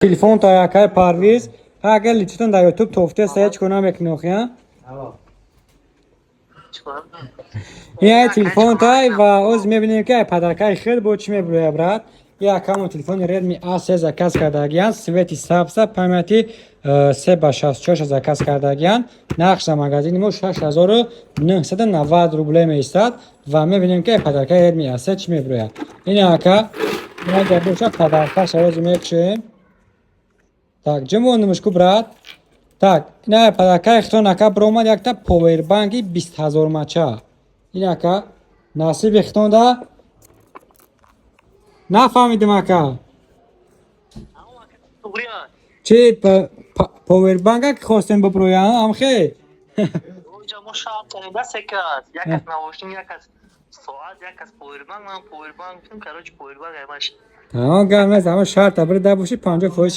Telefon ta yakay Parviz. Agar lichtan da YouTube tofte search کنم یک نوخیا. یه تلفن تای و از میبینیم که پدرکای خیلی بود چی میبروه برات. یا کامو تلفن ردمی A3 زکاس کردگیان سویتی سبز پایمتی 364 زکاس کردگیان نقش مغازین مو 6990 روبله میستاد و میبینیم که پدرکای ردمی A3 چی میبروه. این آکا ما گردوشا پدرکای شروع میکشیم. Так, جمعونمش کو брат. Так, نه پدرکای خطون اکا برومد یک تا پاور بانکی 20000 مچا. این اکا نصیب خطون دا نفهمیدم اکا. چی پاور بانک که خواستن بپرویا هم خیلی اونجا مشاهده دست کرد یک از نواشتیم یک از ساعت یک از پاور بانک من پاور بانک کردم کاروچ پاور بانک همش تمام گرم از همه شرط بر ده باشی 50 فوش